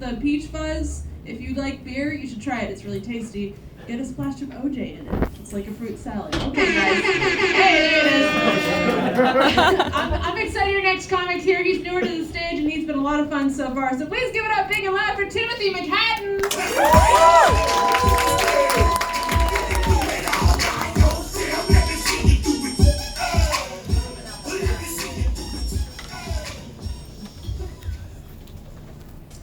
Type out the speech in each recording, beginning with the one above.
the peach fuzz. If you like beer, you should try it. It's really tasty. Get a splash of OJ in it. It's like a fruit salad. Okay, guys. Hey, there it is. I'm excited your next comic's here. He's newer to the stage, and he's been a lot of fun so far. So please give it up big and loud for Timothy McHatton.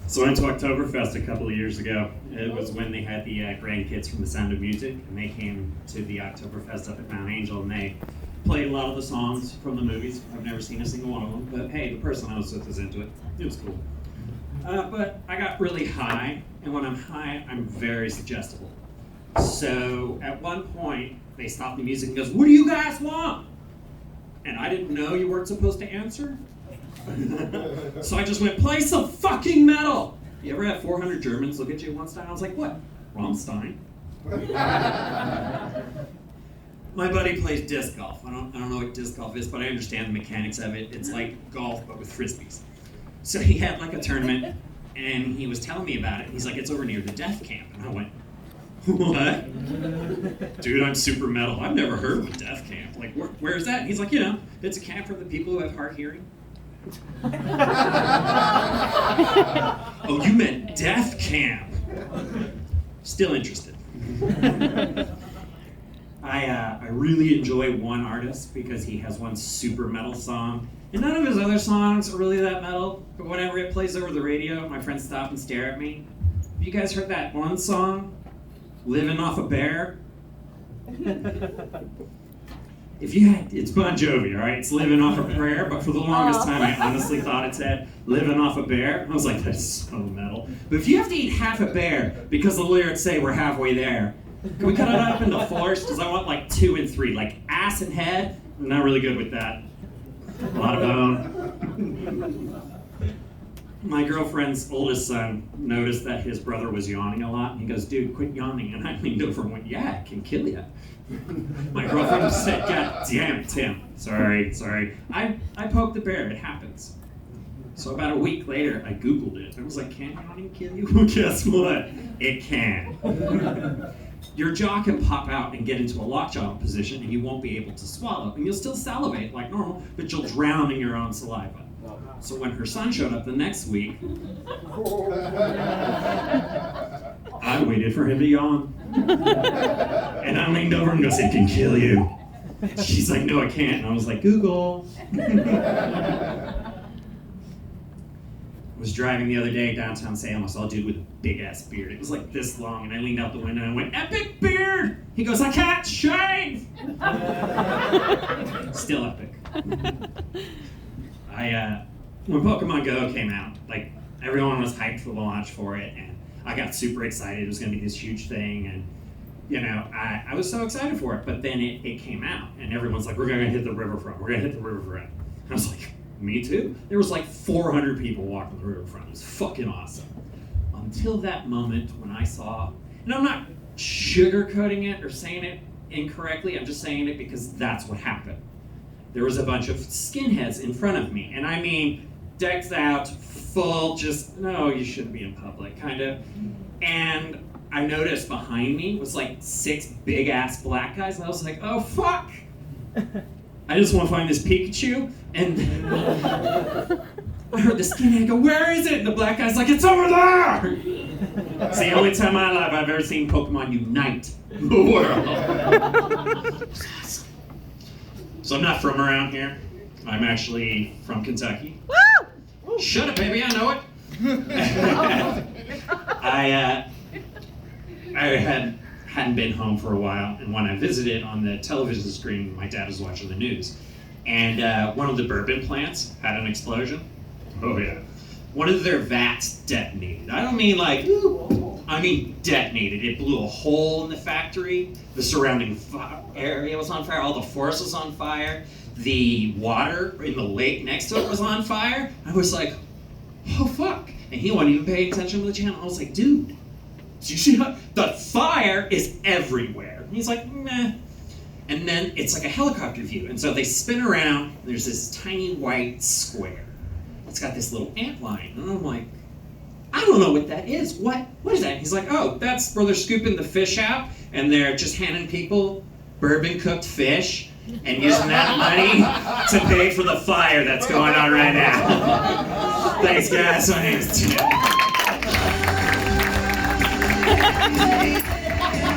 So I went to Oktoberfest a couple of years ago. It was when they had the grandkids from The Sound of Music, and they came to the Oktoberfest up at Mount Angel, and they played a lot of the songs from the movies. I've never seen a single one of them, but hey, the person I was with was into it. It was cool. But I got really high, and when I'm high, I'm very suggestible. So at one point, they stopped the music and goes, "What do you guys want?" And I didn't know you weren't supposed to answer. So I just went, "Play some fucking metal." You ever had 400 Germans look at you once time? I was like, "What? Rammstein?" My buddy plays disc golf. I don't know what disc golf is, but I understand the mechanics of it. It's like golf, but with frisbees. So he had like a tournament, and he was telling me about it. He's like, "It's over near the death camp." And I went, "What?" "Dude, I'm super metal. I've never heard of a death camp. Like, where's that?" And he's like, "It's a camp for the people who have hard hearing." "Oh, you meant death camp." Still interested. I really enjoy one artist because he has one super metal song, and none of his other songs are really that metal, but whenever it plays over the radio, my friends stop and stare at me. Have you guys heard that one song, "Living Off a Bear"? It's Bon Jovi, all right? It's "Living Off a Prayer," but for the longest time, I honestly thought it said "Living Off a Bear." I was like, that's so metal. But if you have to eat half a bear because the lyrics say we're halfway there, can we cut it up into fours? Because I want like 2 and 3, like ass and head. I'm not really good with that. A lot of bone. My girlfriend's oldest son noticed that his brother was yawning a lot, and he goes, "Dude, quit yawning." And I leaned over and went, "Yeah, it can kill you." My girlfriend said, "God damn it, Tim. Sorry. I poked the bear, it happens." So about a week later, I Googled it. I was like, "Can yawning kill you?" Well, guess what? It can. Your jaw can pop out and get into a lockjaw position, and you won't be able to swallow. And you'll still salivate like normal, but you'll drown in your own saliva. So when her son showed up the next week, I waited for him to yawn. And I leaned over and goes, "It can kill you." She's like, "No, it can't." And I was like, "Google." I was driving the other day downtown Salem. I saw a dude with a big ass beard. It was like this long, and I leaned out the window and I went, "Epic beard!" He goes, "I can't shave!" Still epic. When Pokemon Go came out, like, everyone was hyped for the launch for it, and I got super excited. It was going to be this huge thing, and I was so excited for it. But then it came out, and everyone's like, "We're going to hit the riverfront. We're going to hit the riverfront." I was like, "Me too." There was like 400 people walking the riverfront. It was fucking awesome. Until that moment when I saw, and I'm not sugarcoating it or saying it incorrectly, I'm just saying it because that's what happened. There was a bunch of skinheads in front of me, and I mean, decked out, full, just, "No, you shouldn't be in public," kind of. And I noticed behind me was like 6 big-ass black guys, and I was like, "Oh, fuck! I just want to find this Pikachu." And I heard the skinhead go, "Where is it?" And the black guy's like, "It's over there!" It's the only time in my life I've ever seen Pokemon unite the world. So I'm not from around here. I'm actually from Kentucky. Woo! Shut up, baby, I know it. I hadn't been home for a while, and when I visited on the television screen, my dad was watching the news. And one of the bourbon plants had an explosion. Oh yeah. One of their vats detonated. I don't mean like, I mean detonated. It blew a hole in the factory. The surrounding area was on fire. All the forest was on fire. The water in the lake next to it was on fire. I was like, "Oh fuck." And he wasn't even paying attention to the channel. I was like, "Dude, did you see how the fire is everywhere?" And he's like, "Meh." And then it's like a helicopter view. And so they spin around, and there's this tiny white square. It's got this little ant line. And I'm like, I don't know what that is. What is that? He's like, oh, that's where they're scooping the fish out, and they're just handing people bourbon-cooked fish and using that money to pay for the fire that's going on right now. Thanks, guys. My name's Tim.